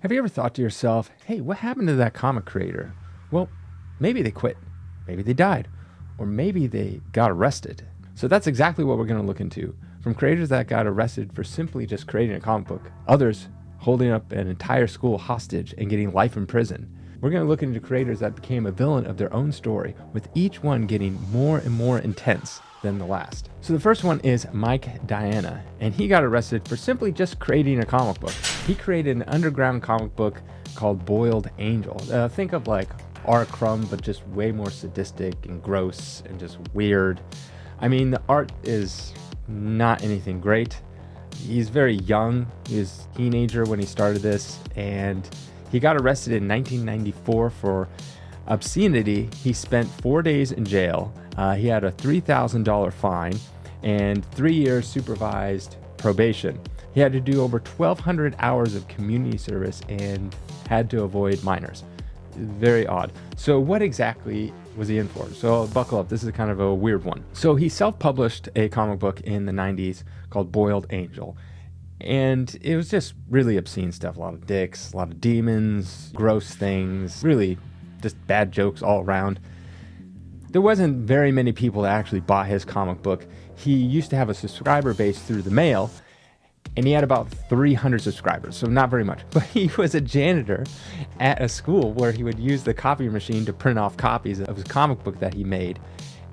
Have you ever thought to yourself, hey, what happened to that comic creator? Well, maybe they quit, maybe they died, or maybe they got arrested. So that's exactly what we're going to look into. From creators that got arrested for simply just creating a comic book, others holding up an entire school hostage and getting life in prison. We're going to look into creators that became a villain of their own story, with each one getting more and more intense than the last. So the first one is Mike Diana, and he got arrested for simply just creating a comic book. He created an underground comic book called Boiled Angel. Think of like R. Crumb, but just way more sadistic and gross and just weird. I mean, the art is not anything great. He's very young. He was a teenager when he started this, and he got arrested in 1994 for obscenity. He spent 4 days in jail. He had a $3,000 fine and 3 years supervised probation. He had to do over 1,200 hours of community service and had to avoid minors. Very odd. So what exactly was he in for? So buckle up, this is kind of a weird one. So he self-published a comic book in the 90s called Boiled Angel. And it was just really obscene stuff. A lot of dicks, a lot of demons, gross things, really just bad jokes all around. There wasn't very many people that actually bought his comic book. He used to have a subscriber base through the mail, and he had about 300 subscribers, so not very much. But he was a janitor at a school where he would use the copy machine to print off copies of his comic book that he made.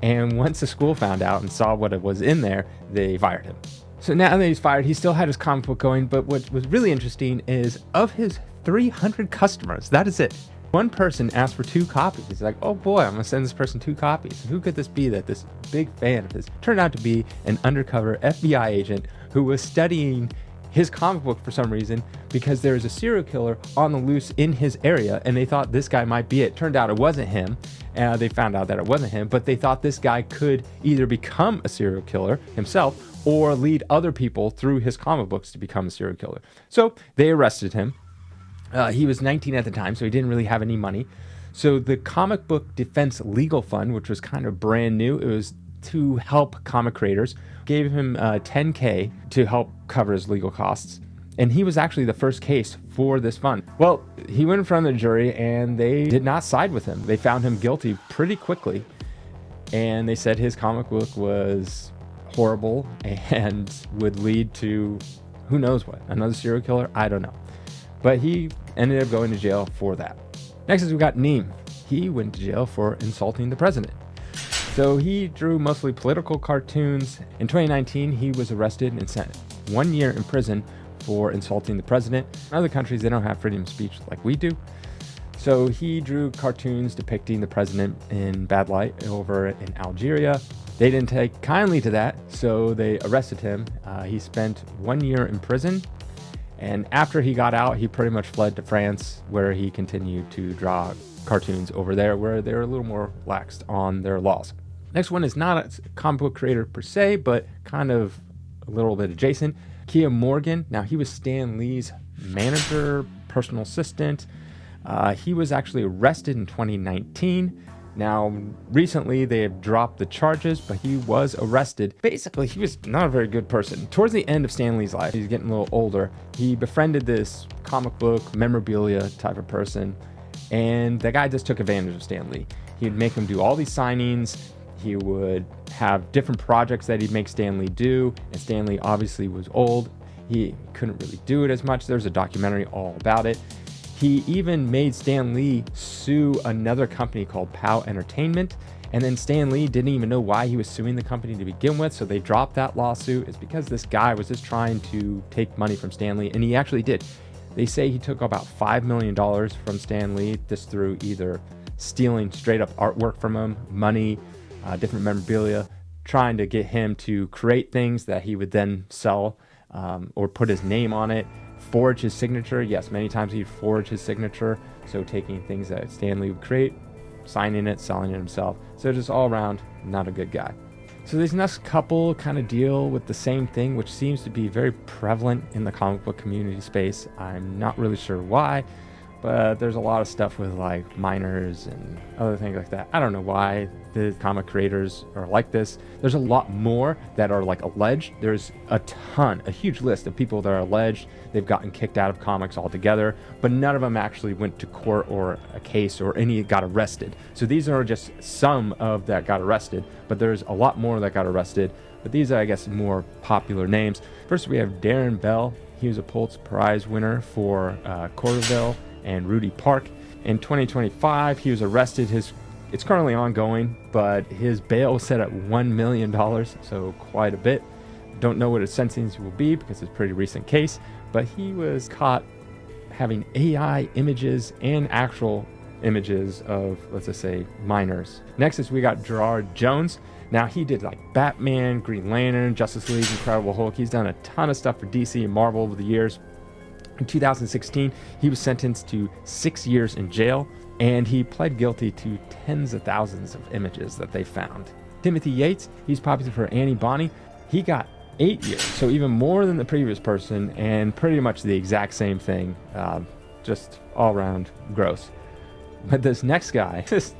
And once the school found out and saw what was in there, they fired him. So now that he's fired, he still had his comic book going, but what was really interesting is of his 300 customers, that is it. One person asked for 2 copies. He's like, oh boy, I'm gonna send this person 2 copies. Who could this be that this big fan of his turned out to be an undercover FBI agent who was studying his comic book for some reason because there was a serial killer on the loose in his area and they thought this guy might be it. Turned out it wasn't him. They found out that it wasn't him, but they thought this guy could either become a serial killer himself or lead other people through his comic books to become a serial killer. So they arrested him. He was 19 at the time, so he didn't really have any money. So the Comic Book Defense Legal Fund, which was kind of brand new, it was to help comic creators, gave him $10K to help cover his legal costs. And he was actually the first case for this fund. Well, he went in front of the jury and they did not side with him. They found him guilty pretty quickly. And they said his comic book was horrible and would lead to who knows what, another serial killer? I don't know. But he ended up going to jail for that. Next is we got Neem. He went to jail for insulting the president. So he drew mostly political cartoons. In 2019, he was arrested and sent 1 year in prison for insulting the president. In other countries, they don't have freedom of speech like we do. So he drew cartoons depicting the president in bad light over in Algeria. They didn't take kindly to that, so they arrested him. He spent 1 year in prison. And after he got out, he pretty much fled to France, where he continued to draw cartoons over there, where they're a little more laxed on their laws. Next one is not a comic book creator per se, but kind of a little bit adjacent. Kia Morgan. Now, he was Stan Lee's manager, personal assistant. He was actually arrested in 2019. Now, recently they have dropped the charges, but he was arrested. Basically, he was not a very good person. Towards the end of Stan Lee's life, he's getting a little older, he befriended this comic book memorabilia type of person, and the guy just took advantage of Stan Lee. He'd make him do all these signings. He would have different projects that he'd make Stan Lee do, and Stan Lee obviously was old. He couldn't really do it as much. There's a documentary all about it. He even made Stan Lee sue another company called POW Entertainment, and then Stan Lee didn't even know why he was suing the company to begin with, so they dropped that lawsuit. It's because this guy was just trying to take money from Stan Lee, and he actually did. They say he took about $5 million from Stan Lee just through either stealing straight up artwork from him, money, different memorabilia, trying to get him to create things that he would then sell or put his name on it. Forge his signature. Yes, many times he'd forge his signature. So taking things that Stan Lee would create, signing it, selling it himself. So just all around, not a good guy. So these next couple kind of deal with the same thing, which seems to be very prevalent in the comic book community space. I'm not really sure why, but there's a lot of stuff with like minors and other things like that. I don't know why the comic creators are like this. There's a lot more that are like alleged. There's a huge list of people that are alleged. They've gotten kicked out of comics altogether, but none of them actually went to court or a case or any got arrested. So these are just some of that got arrested, but there's a lot more that got arrested. But these are, I guess, more popular names. First, we have Darren Bell. He was a Pulitzer Prize winner for Corderville and Rudy Park. In 2025, he was arrested. It's currently ongoing, but his bail was set at $1 million, so quite a bit. Don't know what his sentencing will be because it's a pretty recent case, but he was caught having AI images and actual images of, let's just say, minors. Next is we got Gerard Jones. Now, he did like Batman, Green Lantern, Justice League, Incredible Hulk. He's done a ton of stuff for DC and Marvel over the years. In 2016, he was sentenced to 6 years in jail, and he pled guilty to tens of thousands of images that they found. Timothy Yates, he's popular for Annie Bonny. He got 8 years, so even more than the previous person, and pretty much the exact same thing. Just all around gross. But this next guy, just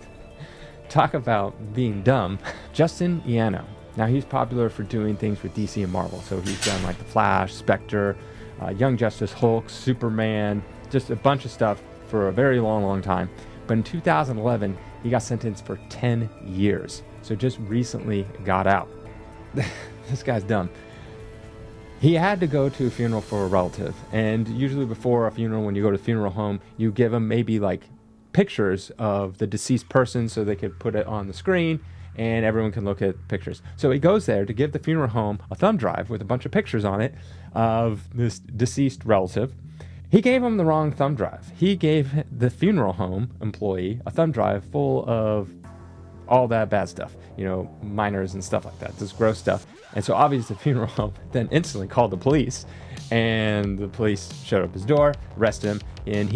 talk about being dumb. Justin Iano. Now, he's popular for doing things with DC and Marvel. So he's done like The Flash, Spectre, Young Justice, Hulk, Superman, just a bunch of stuff for a very long time. But in 2011, he got sentenced for 10 years. So just recently got out. This guy's dumb. He had to go to a funeral for a relative. And usually before a funeral, when you go to the funeral home, you give them maybe like pictures of the deceased person so they could put it on the screen and everyone can look at pictures. So he goes there to give the funeral home a thumb drive with a bunch of pictures on it of this deceased relative. He gave him the wrong thumb drive. He gave the funeral home employee a thumb drive full of all that bad stuff, minors and stuff like that, this gross stuff. And so obviously the funeral home then instantly called the police, and the police showed up at his door, arrested him, and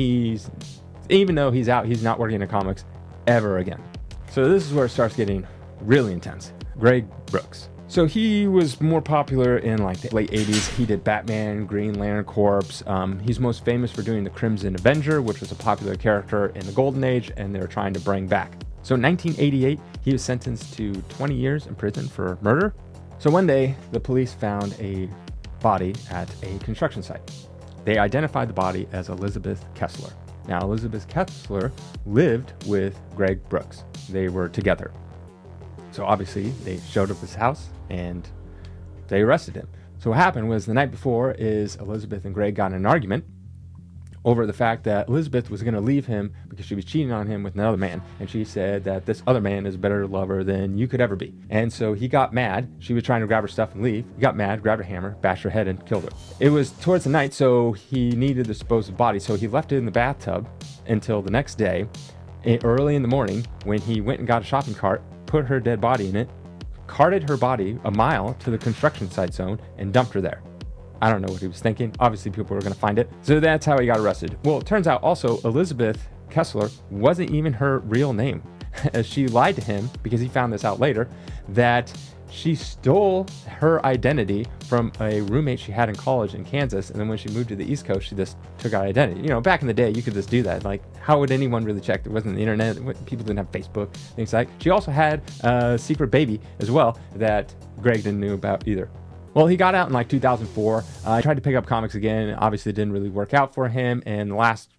even though he's out, he's not working in comics ever again. So this is where it starts getting really intense. Greg Brooks. So he was more popular in like the late 80s. He did Batman, Green Lantern Corps. He's most famous for doing the Crimson Avenger, which was a popular character in the Golden Age, and they're trying to bring back. So in 1988, he was sentenced to 20 years in prison for murder. So one day, the police found a body at a construction site. They identified the body as Elizabeth Kessler. Now, Elizabeth Kessler lived with Greg Brooks. They were together. So obviously, they showed up at his house and they arrested him. So what happened was the night before is Elizabeth and Greg got in an argument over the fact that Elizabeth was going to leave him because she was cheating on him with another man. And she said that this other man is a better lover than you could ever be. And so he got mad. She was trying to grab her stuff and leave. He got mad, grabbed her hammer, bashed her head, and killed her. It was towards the night, so he needed to dispose of the body. So he left it in the bathtub until the next day, early in the morning, when he went and got a shopping cart, put her dead body in it, carted her body a mile to the construction site zone, and dumped her there. I don't know what he was thinking. Obviously, people were going to find it. So that's how he got arrested. Well, it turns out also Elizabeth Kessler wasn't even her real name. She lied to him, because he found this out later, that she stole her identity from a roommate she had in college in Kansas. And then when she moved to the East Coast, she just took out identity. Back in the day, you could just do that. Like, how would anyone really check? There wasn't the internet. People didn't have Facebook, things like that. She also had a secret baby as well that Greg didn't know about either. Well, he got out in like 2004. He tried to pick up comics again. Obviously, it didn't really work out for him. And the last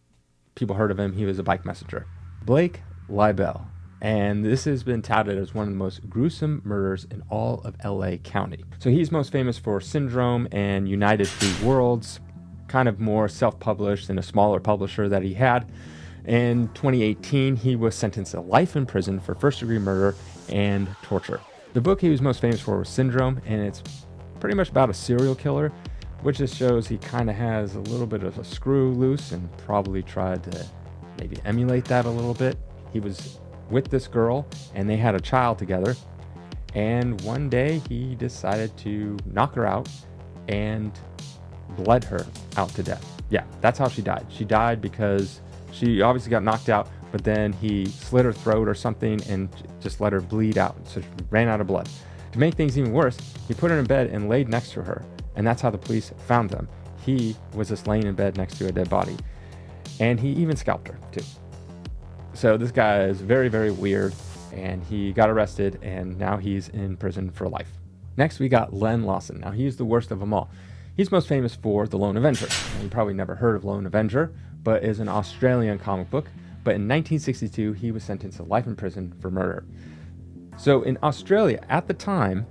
people heard of him, he was a bike messenger. Blake Liel. And this has been touted as one of the most gruesome murders in all of LA County. So he's most famous for Syndrome and United Free Worlds, kind of more self-published than a smaller publisher that he had. In 2018, he was sentenced to life in prison for first-degree murder and torture. The book he was most famous for was Syndrome, and it's pretty much about a serial killer, which just shows he kind of has a little bit of a screw loose and probably tried to maybe emulate that a little bit. He was with this girl and they had a child together, and one day he decided to knock her out and bled her out to death. Yeah, that's how she died. She died because she obviously got knocked out, but then he slit her throat or something and just let her bleed out, so she ran out of blood. To make things even worse, he put her in bed and laid next to her, and that's how the police found him. He was just laying in bed next to a dead body, and he even scalped her too. So this guy is very, very weird. and he got arrested, and now he's in prison for life. Next, we got Len Lawson. Now, he's the worst of them all. He's most famous for The Lone Avenger. Now, you probably never heard of Lone Avenger, but is an Australian comic book. But in 1962, he was sentenced to life in prison for murder. So in Australia, at the time,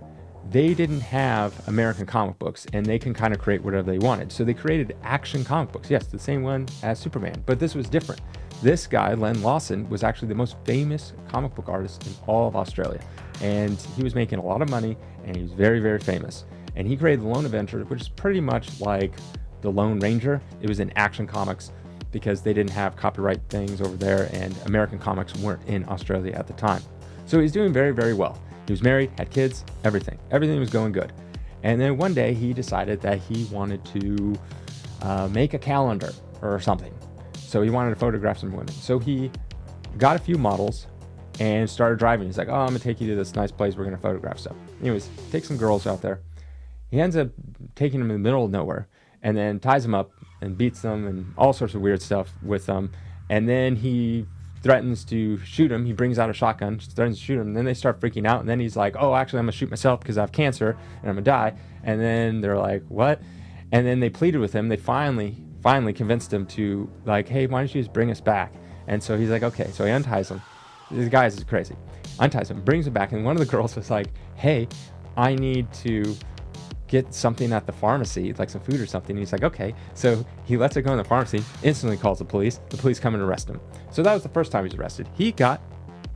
they didn't have American comic books, and they can kind of create whatever they wanted. So they created action comic books. Yes, the same one as Superman, but this was different. This guy, Len Lawson, was actually the most famous comic book artist in all of Australia. And he was making a lot of money, and he was very, very famous. And he created The Lone Avenger, which is pretty much like The Lone Ranger. It was in Action Comics because they didn't have copyright things over there, and American comics weren't in Australia at the time. So he's doing very, very well. He was married, had kids, everything. Everything was going good. And then one day he decided that he wanted to make a calendar or something. So he wanted to photograph some women. So he got a few models and started driving. He's like, oh, I'm gonna take you to this nice place. We're gonna photograph stuff. Anyways, take some girls out there. He ends up taking them in the middle of nowhere and then ties them up and beats them and all sorts of weird stuff with them. And then he threatens to shoot him. He brings out a shotgun, threatens to shoot him. And then they start freaking out. And then he's like, oh, actually, I'm gonna shoot myself because I have cancer and I'm gonna die. And then they're like, what? And then they pleaded with him. They finally convinced him to, like, hey, why don't you just bring us back? And so he's like, okay. So he unties him. This guy is crazy. Unties him, brings him back. And one of the girls was like, hey, I need to get something at the pharmacy, like some food or something. And he's like, okay. So he lets her go in the pharmacy, instantly calls the police. The police come and arrest him. So that was the first time he was arrested. He got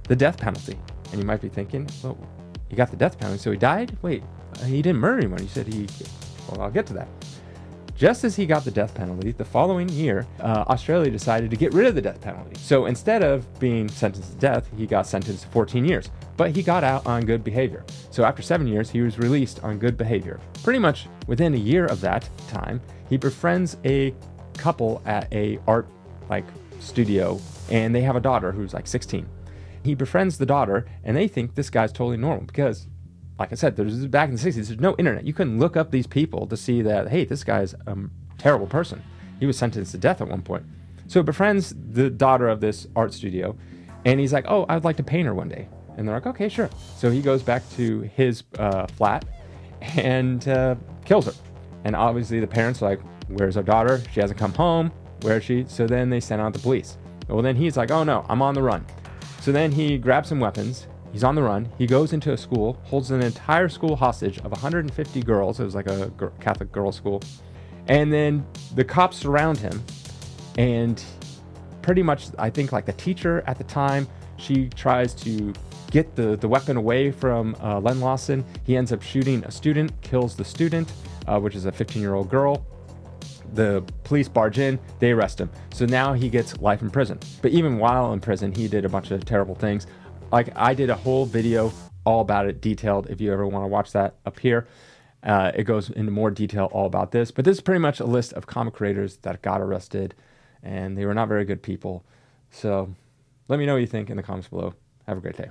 the death penalty. And you might be thinking, well, he got the death penalty, so he died? Wait, he didn't murder anyone. You said well, I'll get to that. Just as he got the death penalty, the following year, Australia decided to get rid of the death penalty. So instead of being sentenced to death, he got sentenced to 14 years. But he got out on good behavior. So after 7 years, he was released on good behavior. Pretty much within a year of that time, he befriends a couple at a art studio, and they have a daughter who's like 16. He befriends the daughter, and they think this guy's totally normal because, like I said, back in the 60s, there's no internet. You couldn't look up these people to see that, hey, this guy's a terrible person. He was sentenced to death at one point. So he befriends the daughter of this art studio, and he's like, oh, I'd like to paint her one day. And they're like, okay, sure. So he goes back to his flat and kills her. And obviously the parents are like, where's our daughter? She hasn't come home. Where is she? So then they send out the police. Well, then he's like, oh no, I'm on the run. So then he grabs some weapons. He's on the run. He goes into a school, holds an entire school hostage of 150 girls. It was like a Catholic girls' school. And then the cops surround him. And pretty much, I think like the teacher at the time, she tries to get the weapon away from Len Lawson. He ends up shooting a student, kills the student, which is a 15-year-old girl. The police barge in, they arrest him. So now he gets life in prison. But even while in prison, he did a bunch of terrible things. Like, I did a whole video all about it, detailed, if you ever want to watch that up here. It goes into more detail all about this. But this is pretty much a list of comic creators that got arrested, and they were not very good people. So let me know what you think in the comments below. Have a great day.